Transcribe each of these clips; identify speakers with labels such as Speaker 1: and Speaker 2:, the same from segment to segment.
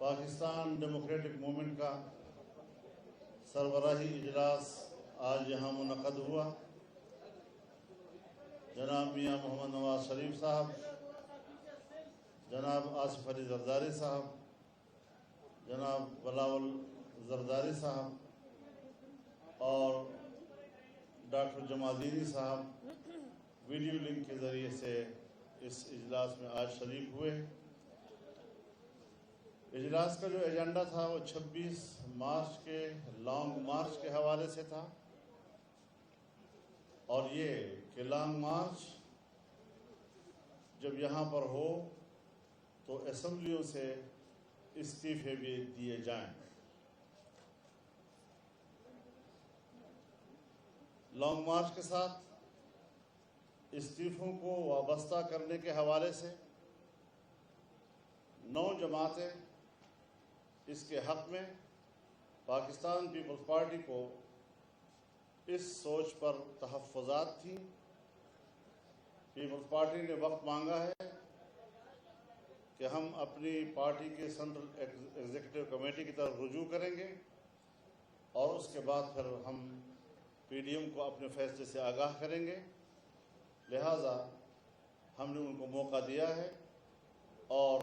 Speaker 1: Pakistan democratic movement का सरबराही इजलास आज यहाँ मुनक़द हुआ। जनाब मियाँ मोहम्मद नवाज शरीफ साहब, जनाब आसिफ अली जरदारी साहब, जनाब बिलावल जरदारी साहब और डॉक्टर जमालदीनी साहब वीडियो लिंक के ज़रिए से इस इजलास में आज शरीक हुए। इजलास का जो एजेंडा था वो 26 मार्च के लॉन्ग मार्च के हवाले से था और ये कि लॉन्ग मार्च जब यहाँ पर हो तो असेंबलियों से इस्तीफे भी दिए जाएं। लॉन्ग मार्च के साथ इस्तीफों को वाबस्ता करने के हवाले से 9 जमातें इसके हक़ में पाकिस्तान पीपल्स पार्टी को इस सोच पर तहफ़्फ़ुज़ात थी। पीपल्स पार्टी ने वक्त मांगा है कि हम अपनी पार्टी के सेंट्रल एग्जीक्यूटिव कमेटी की तरफ रुजू करेंगे और उसके बाद फिर हम पीडीएम को अपने फैसले से आगाह करेंगे। लिहाजा हमने उनको मौका दिया है और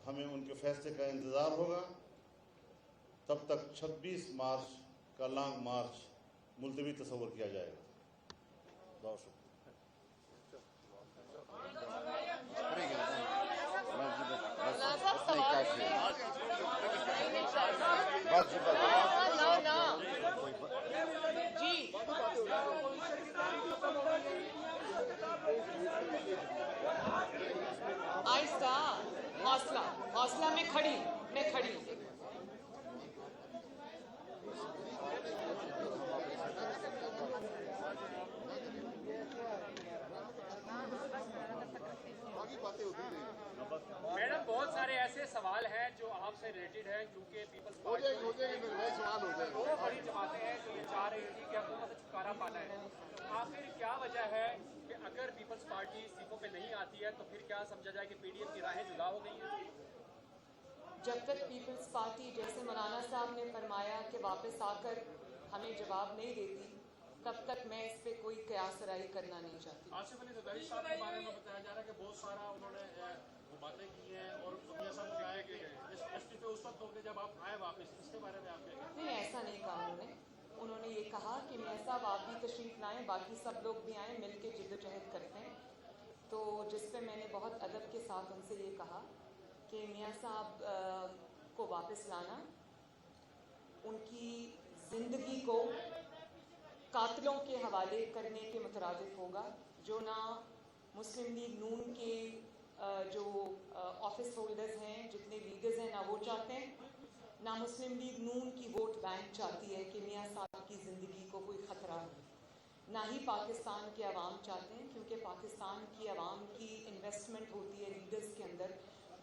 Speaker 1: हमें उनके फैसले का इंतज़ार होगा। तब तक 26 मार्च का लॉन्ग मार्च मुलतवी तस्वर किया जाएगा। बहुत शुक्रिया।
Speaker 2: आहिस्ता, हौसला हौसला मैं खड़ी हूँ।
Speaker 3: मैडम, बहुत सारे ऐसे सवाल हैं जो आपसे रिलेटेड हैं, क्योंकि पीपल्स पार्टी दो बड़ी जमातें हैं जो ये चाह रही थी कि हुकूमत से छुटकारा पाना है। आखिर क्या वजह है कि अगर पीपल्स पार्टी सीटों पे नहीं आती है तो फिर क्या समझा जाए कि पीडीएम की राहें जुदा हो गई हैं?
Speaker 2: जब तक पीपल्स पार्टी, जैसे मौलाना साहब ने फरमाया कि वापस आकर हमें जवाब नहीं देती, तब तक मैं इस पे कोई कयासराई करना नहीं चाहती।
Speaker 3: आसिफ अली जरदारी साहब के बारे में बताया जा रहा है कि बहुत सारा उन्होंने बातें की हैं और ऐसा बताया कि इस्तीफे उस वक्त होंगे जब आप आए वापस। इसके बारे में आप क्या कहेंगे?
Speaker 2: नहीं, ऐसा नहीं कहा उन्होंने ये कहा कि मियाँ साहब आप भी तशरीफ़ लाएँ, बाकी सब लोग भी आएँ, मिल के जिद्दोजहद करते हैं। तो जिस पे मैंने बहुत अदब के साथ उनसे ये कहा कि मियाँ साहब को वापस लाना उनकी ज़िंदगी को कातिलों के हवाले करने के मुतरादिफ होगा, जो ना मुस्लिम लीग नून के जो ऑफिस होल्डर्स हैं, जितने लीडर्स हैं, ना वो चाहते हैं, ना मुस्लिम लीग नून की वोट बैंक चाहती है कि मियाँ साहब की ज़िंदगी को कोई ख़तरा हो, ना ही पाकिस्तान के अवाम चाहते हैं, क्योंकि पाकिस्तान की अवाम की इन्वेस्टमेंट होती है लीडर्स के अंदर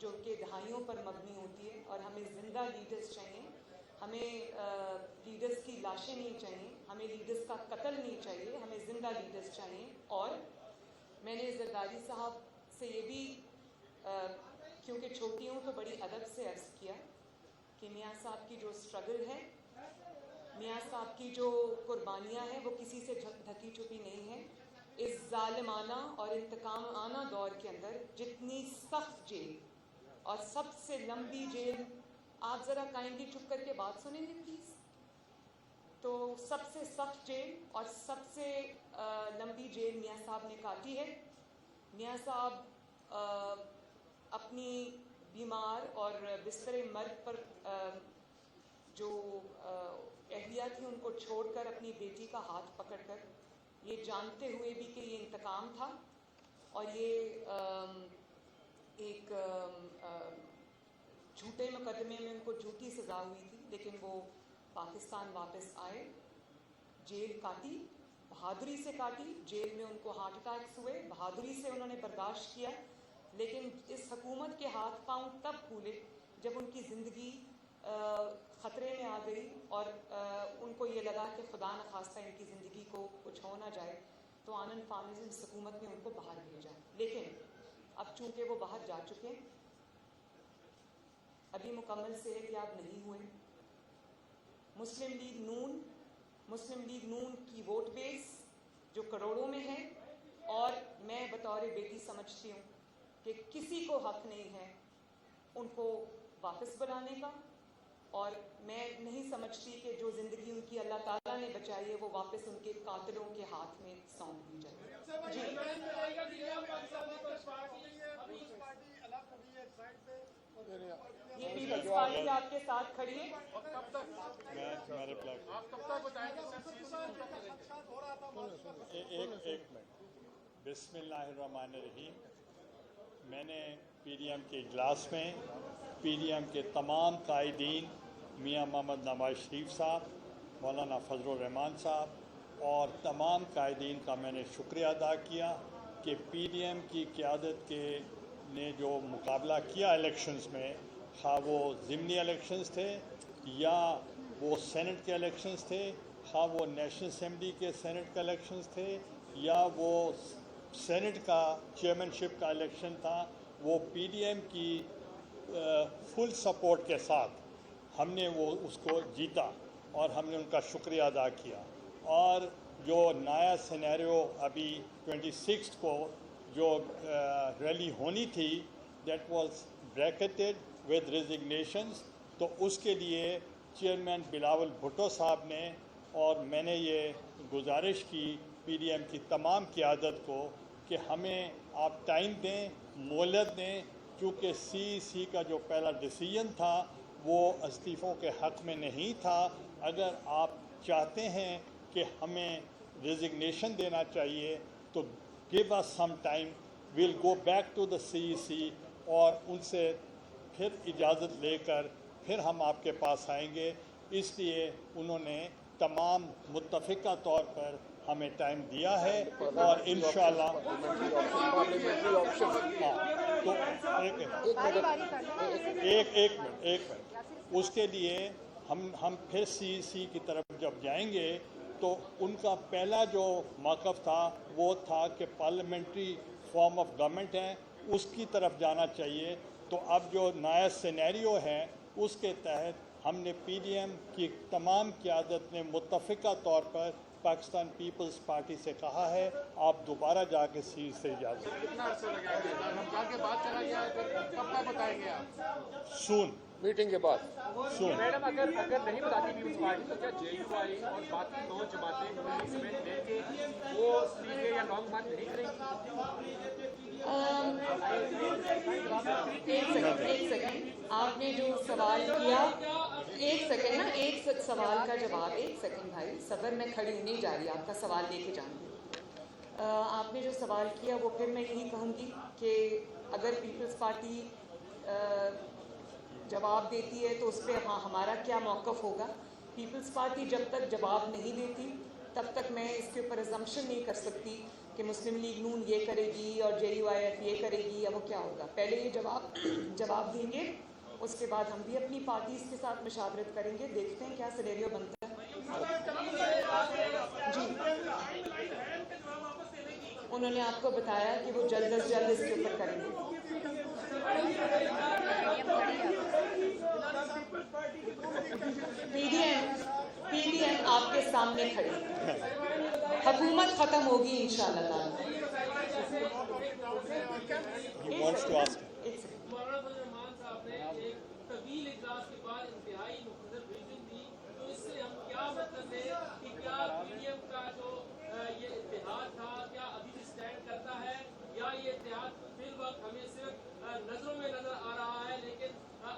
Speaker 2: जो कि दहाइयों पर मबनी होती है। और हमें ज़िंदा लीडर्स चाहिए, हमें लीडर्स की लाशें नहीं चाहिए, हमें लीडर्स का कत्ल नहीं चाहिए, हमें ज़िंदा लीडर्स चाहिए। और मैंने जरदारी साहब से ये भी क्योंकि छोटी हूँ तो बड़ी अदब से अर्ज़ किया कि मियाँ साहब की जो स्ट्रगल है, मियाँ साहब की जो कुर्बानियाँ हैं, वो किसी से ढकी छुपी नहीं है। इस जालिमाना और इंतकाम आना दौर के अंदर जितनी सख्त जेल और सबसे लंबी जेल, आप ज़रा काइंडली चुप करके बात सुनेंगे प्लीज़। तो सबसे सख्त जेल और सबसे लंबी जेल मियाँ साहब ने काटी है। मियाँ साहब अपनी बीमार और बिस्तरे मर्ग पर जो अहलिया थी उनको छोड़कर अपनी बेटी का हाथ पकड़कर, ये जानते हुए भी कि ये इंतकाम था और ये एक झूठे मुकदमे में उनको झूठी सज़ा हुई थी, लेकिन वो पाकिस्तान वापस आए, जेल काटी, बहादुरी से काटी। जेल में उनको हार्ट अटैक्स हुए, बहादुरी से उन्होंने बर्दाश्त किया। लेकिन इस हुकूमत के हाथ पांव तब फूले जब उनकी ज़िंदगी ख़तरे में आ गई और उनको ये लगा कि खुदा न खास्ता इनकी ज़िंदगी को कुछ हो ना जाए, तो आनन फानन इस हुकूमत ने उनको बाहर भेजा। लेकिन अब चूँकि वो बाहर जा चुके हैं, अभी भी मुकम्मल सेहतयाब नहीं हुए। मुस्लिम लीग नून की वोट बेस जो करोड़ों में है, और मैं बतौर बेटी समझती हूँ कि किसी को हक नहीं है उनको वापस बुलाने का, और मैं नहीं समझती कि जो ज़िंदगी उनकी अल्लाह ताला ने बचाई है वो वापस उनके कातिलों के हाथ में सौंप दी जाए। जी, ये पीपल्स पार्टी आपके साथ खड़ी है।
Speaker 4: एक मिनट। बिस्मिल्लाहिर्रहमानिर्रहीम। मैंने पीडीएम के इजलास में पीडीएम के तमाम कायदीन, मियां मोहम्मद नवाज शरीफ साहब, मौलाना फजलुर रहमान साहब और तमाम कायदीन का मैंने शुक्रिया अदा किया कि पीडीएम की क़यादत के ने जो मुकाबला किया इलेक्शंस में, खा वो ज़िमनी इलेक्शंस थे या वो सेनेट के इलेक्शंस थे, खा वो नेशनल असेंबली के सेनेट का इलेक्शंस थे या वो सेनेट का चेयरमैनशिप का इलेक्शन था, वो पीडीएम की फुल सपोर्ट के साथ हमने वो उसको जीता और हमने उनका शुक्रिया अदा किया। और जो नया सिनेरियो अभी 26 को जो रैली होनी थी, that was bracketed with resignations, तो उसके लिए चेयरमैन बिलावल भुट्टो साहब ने और मैंने ये गुजारिश की पीडीएम की तमाम क़यादत को कि हमें आप टाइम दें, मोहलत दें, क्योंकि सीईसी का जो पहला डिसीजन था वो इस्तीफ़ों के हक़ में नहीं था। अगर आप चाहते हैं कि हमें रेजिग्नेशन देना चाहिए तो give us some time, will go back to the CEC और उनसे फिर इजाज़त लेकर फिर हम आपके पास आएंगे। इसलिए उन्होंने तमाम मुत्तफ़िका तौर पर हमें टाइम दिया है और इंशाअल्लाह तो एक मिनट उसके लिए हम फिर सीईसी की तरफ जब जाएंगे तो उनका पहला जो मौक़िफ़ था वो था कि पार्लियामेंट्री फॉर्म ऑफ गवर्नमेंट है उसकी तरफ जाना चाहिए। तो अब जो नया सिनेरियो है उसके तहत हमने पीडीएम की तमाम क़यादत ने मुत्तफ़िका तौर पर पाकिस्तान पीपल्स पार्टी से कहा है आप दोबारा जाके सीट से इजाज़त सून
Speaker 5: मीटिंग के बाद
Speaker 4: सून।
Speaker 3: मैडम अगर नहीं बताती पीपल्स पार्टी तो क्या जेयूआई और बाकी 9 जमातें इसमें लेके वो सीधे या लॉन्ग मार्च नहीं करेंगी?
Speaker 2: एक सेकंड, आपने जो सवाल किया, एक सवाल का जवाब, एक सेकंड भाई सबर, मैं खड़ी नहीं जा रही, आपका सवाल लेके जाऊंगी। आपने जो सवाल किया वो फिर मैं यही कहूँगी कि अगर पीपल्स पार्टी जवाब देती है तो उस पर हाँ हमारा क्या मौक़िफ़ होगा। पीपल्स पार्टी जब तक जवाब नहीं देती तब तक मैं इसके ऊपर अजम्पशन नहीं कर सकती कि मुस्लिम लीग नून ये करेगी और JUIF ये करेगी या वो क्या होगा। पहले ये जवाब देंगे, उसके बाद हम भी अपनी पार्टीज़ के साथ मशावरत करेंगे, देखते हैं क्या सिनेरियो बनता है। जी, उन्होंने आपको बताया कि वो जल्द अज जल्द इसके ऊपर करेंगे। पीडीएम आपके सामने खड़ी, हुकूमत खत्म होगी इंशाअल्लाह ताला।
Speaker 6: नजरों में नजर आ रहा है, लेकिन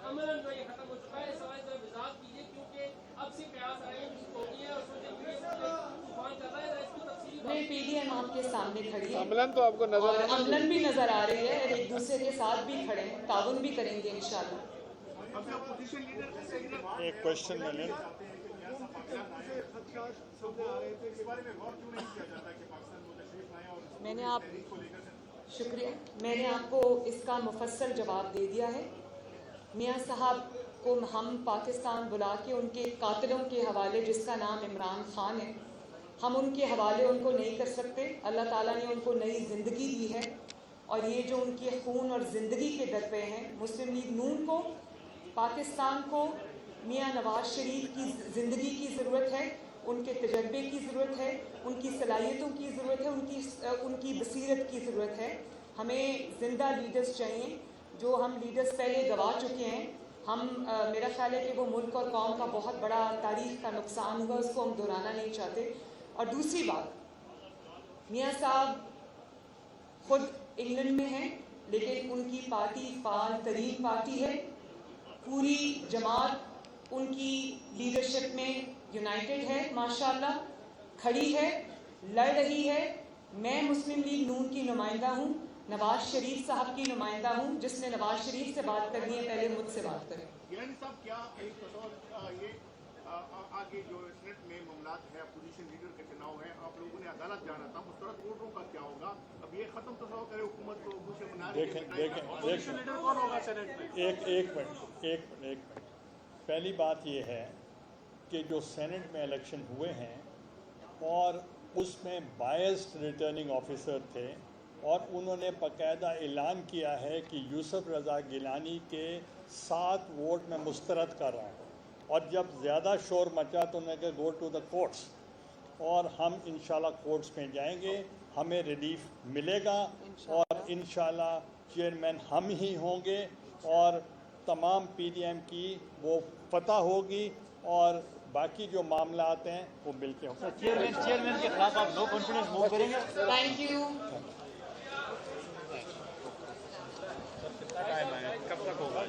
Speaker 6: अमलन जो ये खत्म हो चुका है। सवाल जरा वजाहत कीजिए क्योंकि अब से प्रयास आ रहे हैं हो गई है और सोशल मीडिया पर तूफान चल रहा है, इसकी तफसील
Speaker 2: नहीं, पीडीएम आपके सामने खड़ी है,
Speaker 5: अमलन तो आपको नजर
Speaker 2: और अमलन भी नजर आ रही है, एक दूसरे के साथ भी खड़े हैं, ताउन भी करेंगे इंशाल्लाह।
Speaker 4: एक क्वेश्चन मिले
Speaker 2: मैंने आपको इसका मुफस्सल जवाब दे दिया है। मियाँ साहब को हम पाकिस्तान बुला के उनके कातिलों के हवाले, जिसका नाम इमरान खान है, हम उनके हवाले उनको नहीं कर सकते। अल्लाह ताला ने उनको नई ज़िंदगी दी है और ये जो उनके खून और ज़िंदगी के डरपे हैं, मुस्लिम लीग नून को पाकिस्तान को मियां नवाज शरीफ की ज़िंदगी की ज़रूरत है, उनके तजर्बे की ज़रूरत है, उनकी सलाहियतों की ज़रूरत है, उनकी बसीरत की ज़रूरत है। हमें ज़िंदा लीडर्स चाहिए। जो हम लीडर्स पहले गवा चुके हैं, मेरा ख्याल है कि वो मुल्क और कौम का बहुत बड़ा तारीख का नुकसान हुआ, उसको हम दोहराना नहीं चाहते। और दूसरी बात, मियां साहब खुद इंग्लैंड में हैं, लेकिन उनकी पार्टी फाल तरीन पार्टी है। पूरी जमात उनकी लीडरशिप में यूनाइटेड है, माशाल्लाह, खड़ी है, लड़ रही है। मैं मुस्लिम लीग नून की नुमाइंदा हूँ, नवाज शरीफ साहब की नुमाइंदा हूँ। जिसने नवाज शरीफ से बात करनी है पहले मुझसे बात करें।
Speaker 5: गिलानी साहब, क्या एक ये आगे जो सेनेट में मामलात है, अपोजिशन लीडर के चुनाव है, आप लोगों ने अदालत जाना था, मुस्तरद कोर्टों का क्या होगा? अब ये खत्म तस्वर करे हुकूमत को मुझे बना रही है, अपोजिशन लीडर कौन होगा सेनेट में?
Speaker 4: एक मिनट। पहली बात ये है कि जो सेनेट में इलेक्शन हुए हैं और उसमें बायस्ड रिटर्निंग ऑफिसर थे और उन्होंने बाकायदा ऐलान किया है कि यूसुफ रज़ा गिलानी के 7 वोट में मुस्तरद कर रहा हूँ। और जब ज़्यादा शोर मचा तो उन्होंने कहा गो टू द कोर्ट्स, और हम इंशाल्लाह कोर्ट्स में जाएंगे, हमें रिलीफ मिलेगा और इंशाल्लाह चेयरमैन हम ही होंगे और तमाम पीडीएम की वो फतह होगी और बाकी जो मामला आते हैं वो मिलके होंगे।
Speaker 7: चेयरमैन के खिलाफ आप नो कॉन्फिडेंस मूव करेंगे?
Speaker 2: Thank you.
Speaker 4: कब तक होगा?